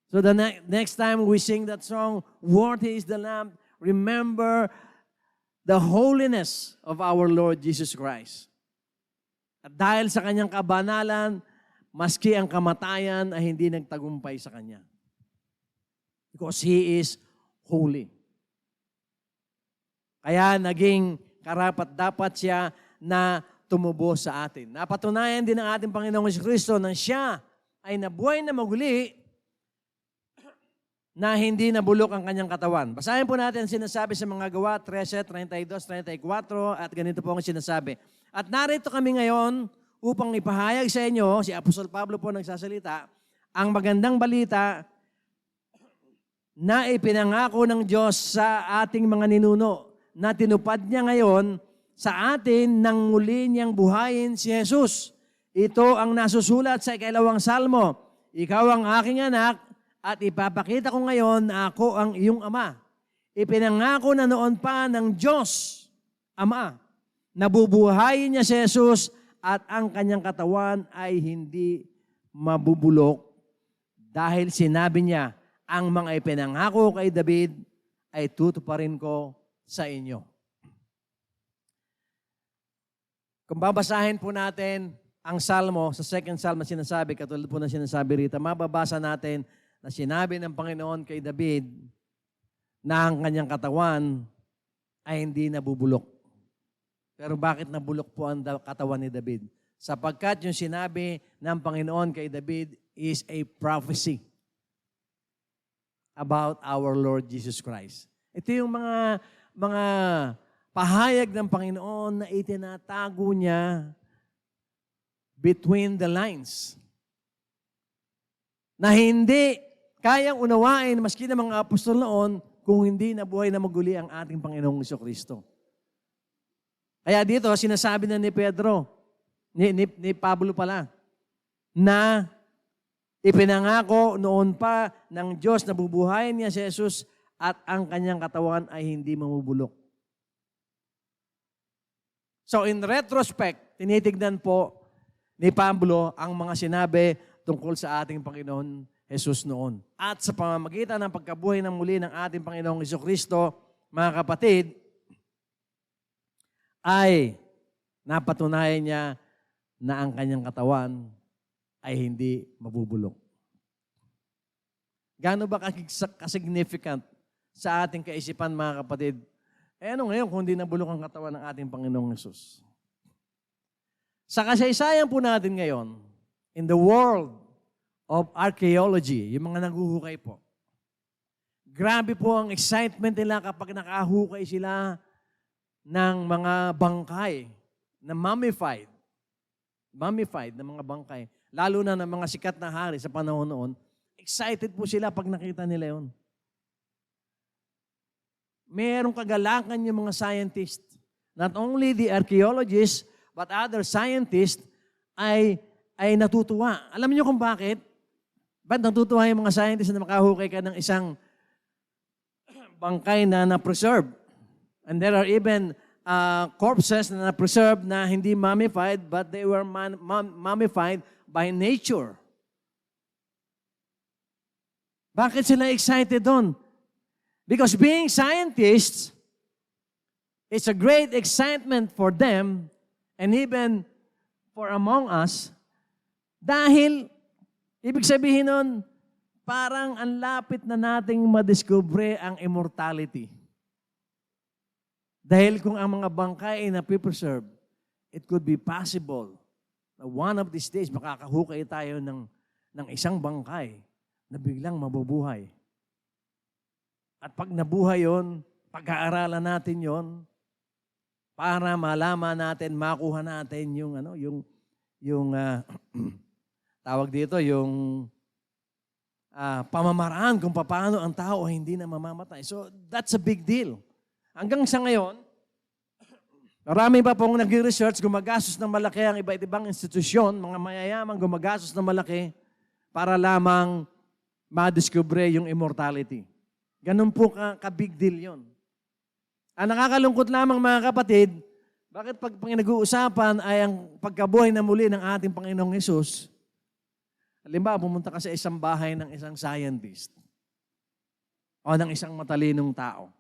A: So the next time we sing that song, "Worthy is the Lamb," remember the holiness of our Lord Jesus Christ. At dahil sa kanyang kabanalan, maski ang kamatayan ay hindi nagtagumpay sa kanya. Because He is holy. Kaya naging karapat-dapat siya na tumubo sa atin. Napatunayan din ng ating Panginoong Jesucristo na siya ay nabuhay na maguli na hindi nabulok ang kanyang katawan. Basahin po natin ang sinasabi sa mga Gawa 13, 32, 34 at ganito po ang sinasabi. At narito kami ngayon upang ipahayag sa inyo, si Apostol Pablo po nagsasalita, ang magandang balita na ipinangako ng Diyos sa ating mga ninuno na tinupad niya ngayon sa atin nang muli niyang buhayin si Jesus. Ito ang nasusulat sa 2 Salmo. Ikaw ang aking anak at ipapakita ko ngayon na ako ang iyong ama. Ipinangako na noon pa ng Diyos, Ama, na bubuhayin niya si Jesus at ang kanyang katawan ay hindi mabubulok dahil sinabi niya, ang mga ipinangako kay David ay tutuparin ko sa inyo. Kung babasahin po natin ang Salmo, sa 2nd Psalm na sinasabi, katulad po na sinasabi rito, mababasa natin na sinabi ng Panginoon kay David na ang kanyang katawan ay hindi nabubulok. Pero bakit nabulok po ang katawan ni David? Sapagkat yung sinabi ng Panginoon kay David is a prophecy about our Lord Jesus Christ. Ito yung mga pahayag ng Panginoon na itinatago niya between the lines. Na hindi kayang unawain maski ng mga apostol noon kung hindi nabuhay na maguli ang ating Panginoong Jesucristo. Kaya dito, sinasabi na ni Pedro, ni Pablo pala, na ipinangako noon pa ng Diyos na bubuhayin niya si Jesus at ang kanyang katawan ay hindi mamubulok. So in retrospect, tinitignan po ni Pablo ang mga sinabi tungkol sa ating Panginoon Jesus noon. At sa pamamagitan ng pagkabuhay ng muli ng ating Panginoong Jesucristo, mga kapatid, ay napatunayan niya na ang kanyang katawan ay hindi mabubulok. Gaano ba kasignificant sa ating kaisipan, mga kapatid? Ano ngayon kung hindi nabulok ang katawan ng ating Panginoong Jesus? Sa kasaysayan po natin ngayon, in the world of archaeology, yung mga naghuhukay po, grabe po ang excitement nila kapag nakahukay sila ng mga bangkay na mummified na mga bangkay. Lalo na ng mga sikat na hari sa panahon noon, excited po sila pag nakita nila yun. Merong kagalakan yung mga scientists. Not only the archaeologists, but other scientists ay natutuwa. Alam niyo kung bakit? Ba't natutuwa yung mga scientists na makahukay ka ng isang bangkay na na-preserve? And there are even corpses na na-preserve na hindi mummified, but they were mummified by nature. Bakit sila excited doon? Because being scientists, it's a great excitement for them and even for among us dahil, ibig sabihin nun, parang ang lapit na nating madiscover ang immortality. Dahil kung ang mga bangkay ay napipreserve, it could be possible na one of these days makakahukay tayo ng isang bangkay na biglang mabubuhay. At pag nabuhay yon, pag-aaralan natin yon, para malaman natin, makuha natin yung tawag dito, yung pamamaraan kung paano ang tao ay hindi na mamamatay. So, that's a big deal. Hanggang sa ngayon, marami pa pong nag-research, gumagastos ng malaki ang iba't ibang institusyon, mga mayayaman gumagastos ng malaki para lamang madiscover yung immortality. Ganun po ka-big deal yun. Ang nakakalungkot lamang mga kapatid, bakit pag nag-uusapan ay ang pagkabuhay na muli ng ating Panginoong Hesus, halimbawa, pumunta ka sa isang bahay ng isang scientist o ng isang matalinong tao.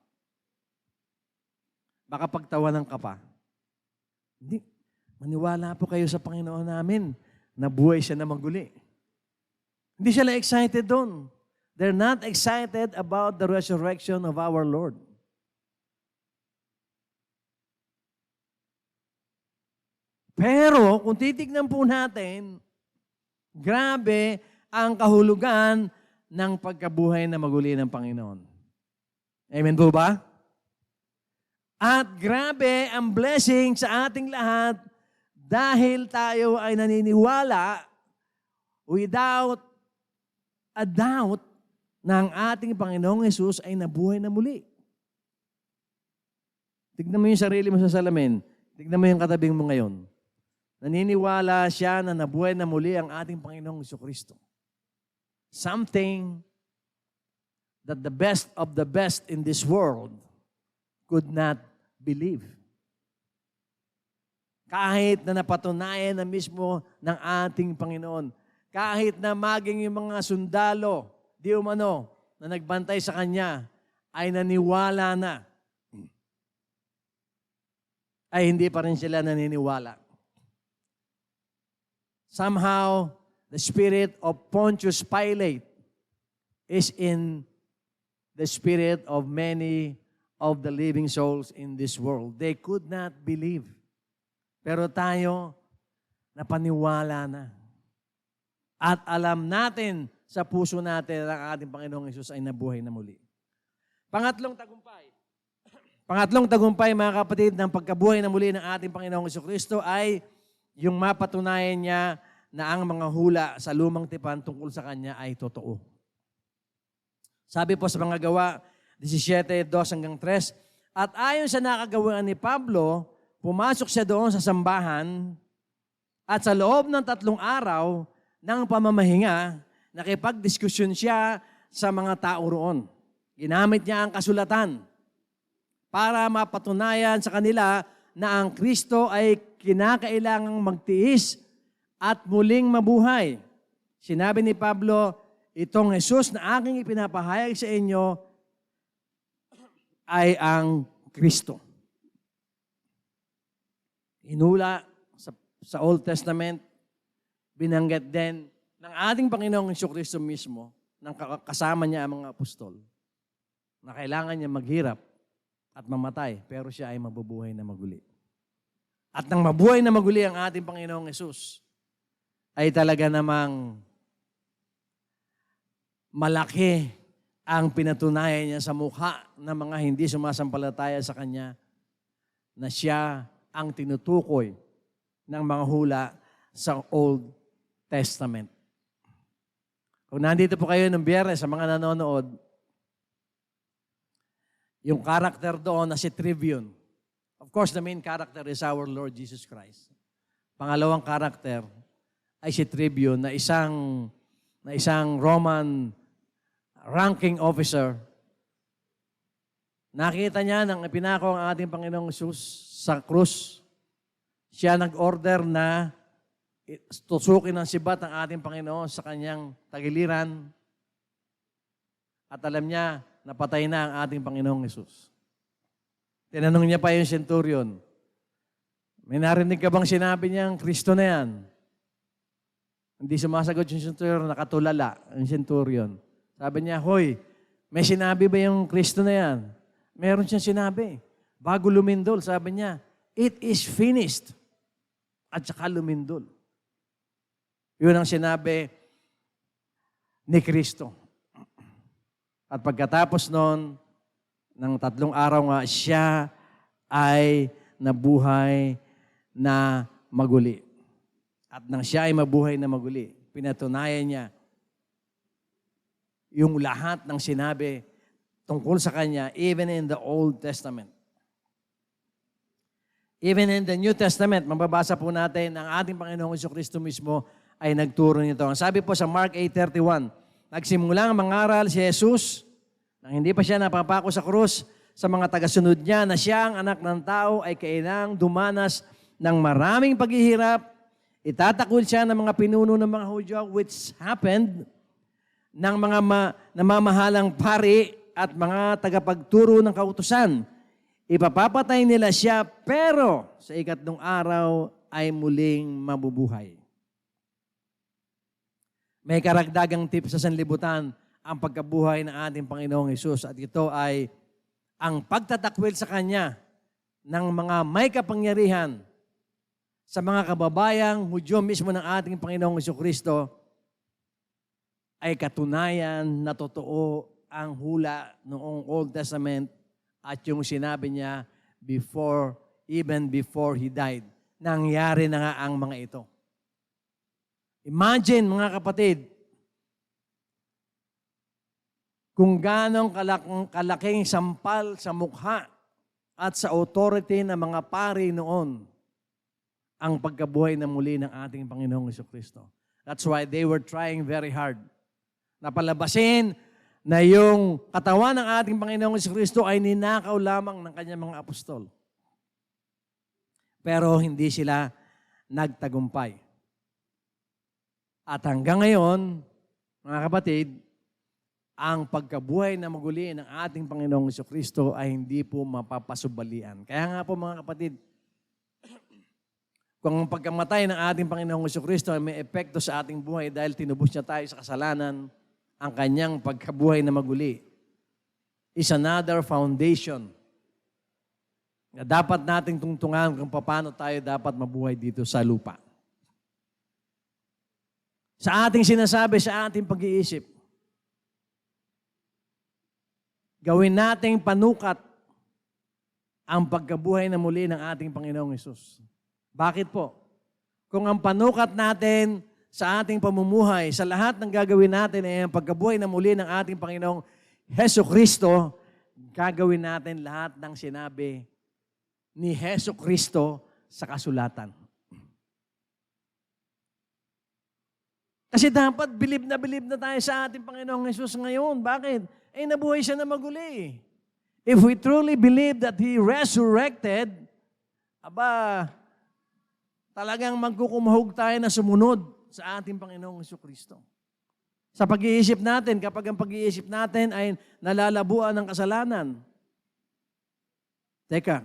A: Baka pagtawanan ka pa. Hindi. Maniwala po kayo sa Panginoon namin na buhay siya na maguli. Hindi sila excited doon. They're not excited about the resurrection of our Lord. Pero kung titignan po natin, grabe ang kahulugan ng pagkabuhay na maguli ng Panginoon. Amen po ba? At grabe ang blessing sa ating lahat dahil tayo ay naniniwala without a doubt na ang ating Panginoong Hesus ay nabuhay na muli. Tignan mo yung sarili mo sa salamin. Tignan mo yung katabing mo ngayon. Naniniwala siya na nabuhay na muli ang ating Panginoong Jesucristo. Something that the best of the best in this world could not believe. Kahit na napatunayan na mismo ng ating Panginoon, kahit na maging yung mga sundalo, di umano, na nagbantay sa Kanya, ay naniwala na, ay hindi pa rin sila naniniwala. Somehow, the spirit of Pontius Pilate is in the spirit of many of the living souls in this world. They could not believe. Pero tayo, napaniwala na. At alam natin sa puso natin na ang ating Panginoong Hesus ay nabuhay na muli. Pangatlong tagumpay. Pangatlong tagumpay, mga kapatid, ng pagkabuhay na muli ng ating Panginoong Jesucristo ay yung mapatunayan niya na ang mga hula sa lumang tipan tungkol sa Kanya ay totoo. Sabi po sa mga gawa, 17:2-3, at ayon sa nakagawian ni Pablo, pumasok siya doon sa sambahan at sa loob ng 3 araw ng pamamahinga, nakipagdiskusyon siya sa mga tao roon. Ginamit niya ang kasulatan para mapatunayan sa kanila na ang Kristo ay kinakailangang magtiis at muling mabuhay. Sinabi ni Pablo, itong Jesus na aking ipinapahayag sa inyo ay ang Kristo. Inula sa Old Testament, binanggit din ng ating Panginoong Jesucristo mismo, ng kasama niya ang mga apostol, na kailangan niya maghirap at mamatay, pero siya ay mabubuhay na maguli. At nang mabuhay na maguli ang ating Panginoong Hesus, ay talaga namang malaki ang pinatunayan niya sa mukha ng mga hindi sumasampalataya sa Kanya na siya ang tinutukoy ng mga hula sa Old Testament. Kung nandito po kayo ng Biyernes sa mga nanonood, yung character doon na si Tribune. Of course, the main character is our Lord Jesus Christ. Pangalawang character ay si Tribune na isang Roman ranking officer. Nakita niya nang ipinako ang ating Panginoong Jesus sa krus. Siya nag-order na tusukin ng sibat ang ating Panginoon sa kanyang tagiliran. At alam niya, napatay na ang ating Panginoong Jesus. Tinanong niya pa yung centurion, may narinig ka bang sinabi niyang Kristo na yan? Hindi sumasagot yung centurion, nakatulala ang centurion. Sabi niya, hoy, may sinabi ba yung Kristo na yan? Meron siyang sinabi. Bago lumindol, sabi niya, it is finished. At saka lumindol. Yun ang sinabi ni Kristo. At pagkatapos noon, ng 3 araw nga, siya ay na buhay na maguli. At nang siya ay mabuhay na maguli, pinatunayan niya yung lahat ng sinabi tungkol sa Kanya, even in the Old Testament. Even in the New Testament, mababasa po natin, ang ating Panginoong Jesucristo mismo ay nagturo nito. Ang sabi po sa Mark 8:31, nagsimulang mangaral si Jesus, nang hindi pa siya napapako sa krus, sa mga tagasunod niya na siya ang anak ng tao ay kailangang dumanas ng maraming paghihirap. Itatakwil siya ng mga pinuno ng mga Hudyo, which happened, ng mga namamahalang pari at mga tagapagturo ng kautusan. Ipapapatay nila siya, pero sa ikatlong araw ay muling mabubuhay. May karagdagang tip sa sanlibutan ang pagkabuhay ng ating Panginoong Hesus, at ito ay ang pagtatakwil sa Kanya ng mga may kapangyarihan sa mga kababayang Hudyo mismo ng ating Panginoong Jesucristo ay katunayan na totoo ang hula noong Old Testament at yung sinabi niya even before He died. Nangyari na nga ang mga ito. Imagine, mga kapatid, kung ganong kalaking sampal sa mukha at sa authority ng mga pari noon ang pagkabuhay na muli ng ating Panginoong Jesucristo. That's why they were trying very hard na palabasin na yung katawan ng ating Panginoong Jesucristo ay ninakaw lamang ng kanyang mga apostol. Pero hindi sila nagtagumpay. At hanggang ngayon, mga kapatid, ang pagkabuhay na maguli ng ating Panginoong Jesucristo ay hindi po mapapasubalian. Kaya nga po, mga kapatid, kung ang pagkamatay ng ating Panginoong Jesucristo ay may epekto sa ating buhay dahil tinubos niya tayo sa kasalanan, ang kanyang pagkabuhay na maguli is another foundation na dapat nating tungtungan kung paano tayo dapat mabuhay dito sa lupa. Sa ating sinasabi, sa ating pag-iisip, gawin nating panukat ang pagkabuhay na muli ng ating Panginoong Hesus. Bakit po? Kung ang panukat natin sa ating pamumuhay, sa lahat ng gagawin natin ay ang pagkabuhay na muli ng ating Panginoong Jesucristo, gagawin natin lahat ng sinabi ni Jesucristo sa kasulatan. Kasi dapat bilib na tayo sa ating Panginoong Hesus ngayon. Bakit? Nabuhay siya na maguli. If we truly believe that He resurrected, talagang magkukumahog tayo na sumunod sa ating Panginoong Jesucristo. Sa pag-iisip natin, kapag ang pag-iisip natin ay nalalabuan ng kasalanan, teka,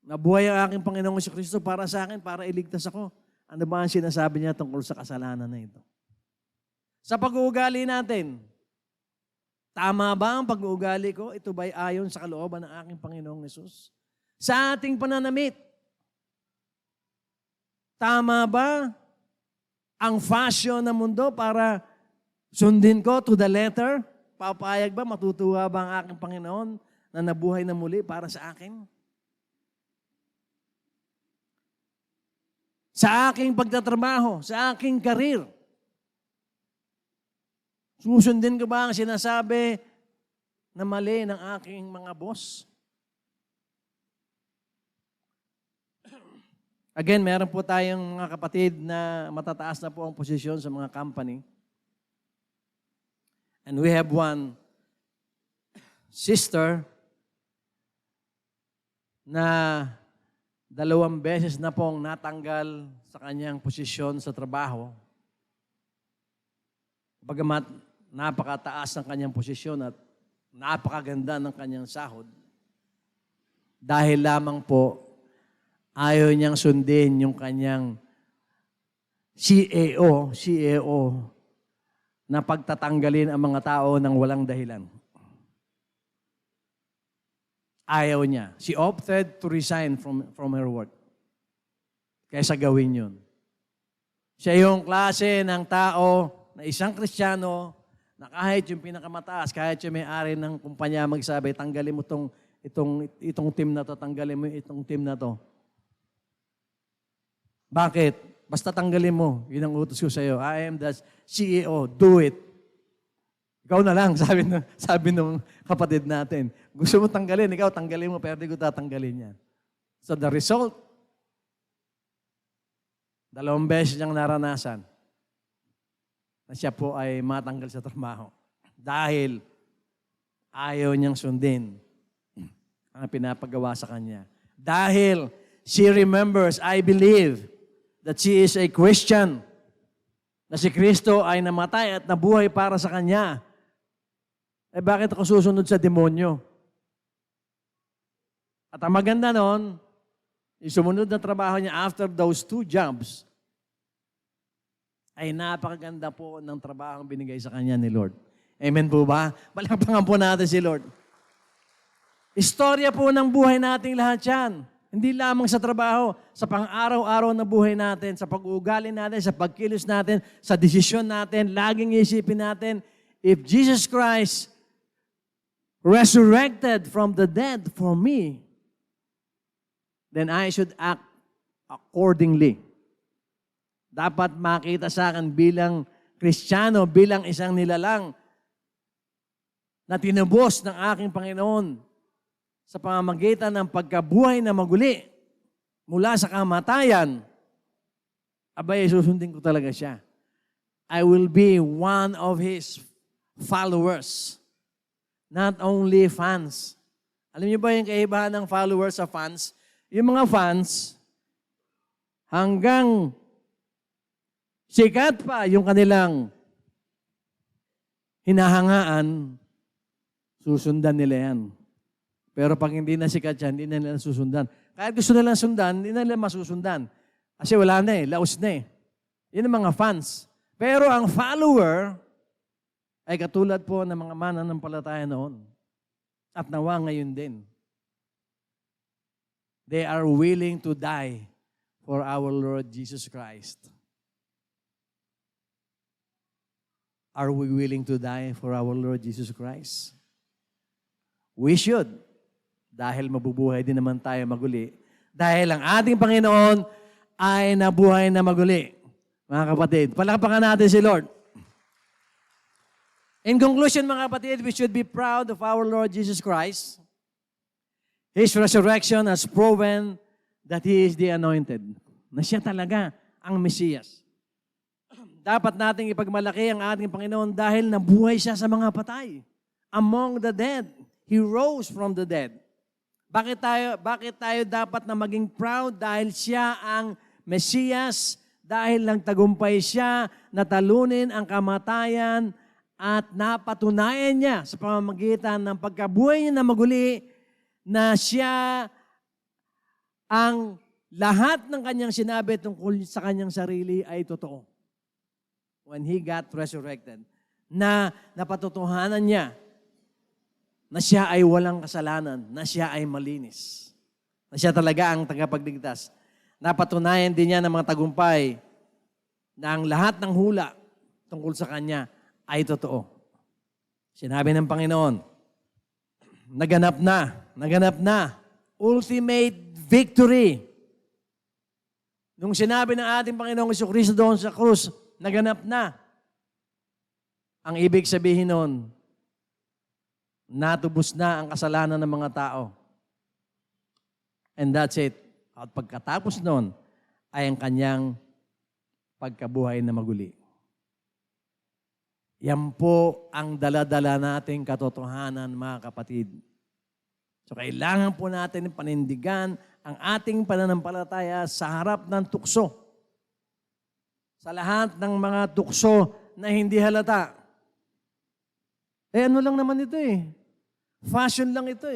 A: nabuhay ang aking Panginoong Jesucristo para sa akin, para iligtas ako. Ano ba ang sinasabi niya tungkol sa kasalanan na ito? Sa pag-uugali natin, tama ba ang pag-uugali ko? Ito ba'y ayon sa kalooban ng aking Panginoong Hesus? Sa ating pananamit, tama ba ang fashion ng mundo para sundin ko to the letter? Papayag ba, matutuwa ba ang aking Panginoon na nabuhay na muli para sa akin? Sa aking pagtatrabaho, sa aking karir, susundin ko ba ang sinasabi na mali ng aking mga boss? Again, meron po tayong mga kapatid na matataas na po ang posisyon sa mga company. And we have one sister na 2 beses na pong natanggal sa kanyang posisyon sa trabaho. Bagamat napakataas ng kanyang posisyon at napakaganda ng kanyang sahod, dahil lamang po ayaw niyang sundin yung kanyang CEO na pagtatanggalin ang mga tao ng walang dahilan. Ayaw niya. She opted to resign from her work kaysa gawin yun. Siya yung klase ng tao na isang Kristiyano na kahit yung pinakamataas, kahit yung may-ari ng kumpanya magsabi, tanggalin mo tong itong team na to, tanggalin mo itong team na to. Bakit? Basta tanggalin mo. Yun ang utos ko sa iyo. I am the CEO. Do it. Ikaw na lang, sabi ng kapatid natin. Gusto mo tanggalin, ikaw tanggalin mo, pero di ko tatanggalin yan. So the result, 2 beses niyang naranasan na siya po ay matanggal sa trabaho. Dahil ayaw niyang sundin ang pinapagawa sa kanya. Dahil she remembers, I believe, that she is a Christian, na si Kristo ay namatay at nabuhay para sa kanya. Eh bakit ako susunod sa demonyo? At ang maganda nun, yung sumunod na trabaho niya after those 2 jobs, ay napakaganda po ng trabaho ang binigay sa kanya ni Lord. Amen po ba? Palakpakan po natin si Lord. Istorya po ng buhay nating lahat yan. Hindi lamang sa trabaho, sa pang-araw-araw na buhay natin, sa pag-uugali natin, sa pagkilos natin, sa desisyon natin, laging isipin natin, if Jesus Christ resurrected from the dead for me, then I should act accordingly. Dapat makita sa akin bilang Kristiyano, bilang isang nilalang na tinubos ng aking Panginoon sa pamamagitan ng pagkabuhay na maguli mula sa kamatayan, abay, susundin ko talaga siya. I will be one of His followers, not only fans. Alam niyo ba yung kaibahan ng followers sa fans? Yung mga fans, hanggang sikat pa yung kanilang hinahangaan, susundan nila yan. Pero pag hindi na sikat yan, hindi na nila susundan. Kahit gusto nilang sundan, hindi na nila masusundan. Kasi wala na laos na Yun ang mga fans. Pero ang follower ay katulad po ng mga mananampalataya noon. At nawa ngayon din. They are willing to die for our Lord Jesus Christ. Are we willing to die for our Lord Jesus Christ? We should. Dahil mabubuhay din naman tayo maguli. Dahil ang ating Panginoon ay nabuhay na maguli. Mga kapatid, palakpakan natin si Lord. In conclusion, mga kapatid, we should be proud of our Lord Jesus Christ. His resurrection has proven that He is the anointed. Na siya talaga ang Mesiyas. Dapat nating ipagmalaki ang ating Panginoon dahil nabuhay siya sa mga patay. Among the dead. He rose from the dead. Bakit tayo dapat na maging proud? Dahil siya ang Mesiyas, dahil nagtagumpay siya, natalunin ang kamatayan, at napatunayan niya sa pamamagitan ng pagkabuhay niya na maguli, na siya ang lahat ng kanyang sinabi tungkol sa kanyang sarili ay totoo. When He got resurrected, na napatutuhanan niya na siya ay walang kasalanan, na siya ay malinis, na siya talaga ang tagapagligtas. Napatunayan din niya ng mga tagumpay na ang lahat ng hula tungkol sa kanya ay totoo. Sinabi ng Panginoon, naganap na, ultimate victory. Nung sinabi ng ating Panginoong Jesucristo doon sa krus, naganap na. Ang ibig sabihin noon, natubos na ang kasalanan ng mga tao. And that's it. At pagkatapos noon, ay ang kanyang pagkabuhay na maguli. Yan po ang dala-dala nating katotohanan, mga kapatid. So kailangan po natin panindigan ang ating pananampalataya sa harap ng tukso. Sa lahat ng mga tukso na hindi halata. Ano lang naman ito Fashion lang ito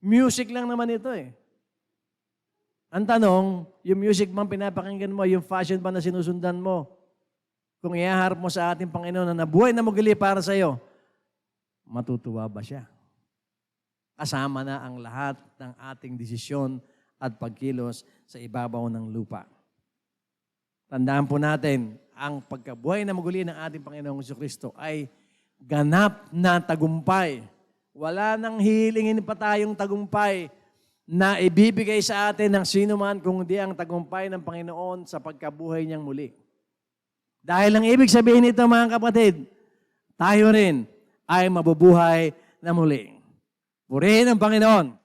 A: Music lang naman ito Ang tanong, yung music bang pinapakinggan mo, yung fashion ba na sinusundan mo? Kung ihaharap mo sa ating Panginoon na nabuhay na maguli para sa iyo, matutuwa ba siya? Kasama na ang lahat ng ating desisyon at pagkilos sa ibabaw ng lupa. Tandaan po natin, ang pagkabuhay na maguli ng ating Panginoong Jesucristo ay ganap na tagumpay Wala nang hihilingin pa tayong tagumpay na ibibigay sa atin ng sino man kundi ang tagumpay ng Panginoon sa pagkabuhay niyang muli. Dahil ang ibig sabihin nito mga kapatid, tayo rin ay mabubuhay na muli. Purihin ang Panginoon.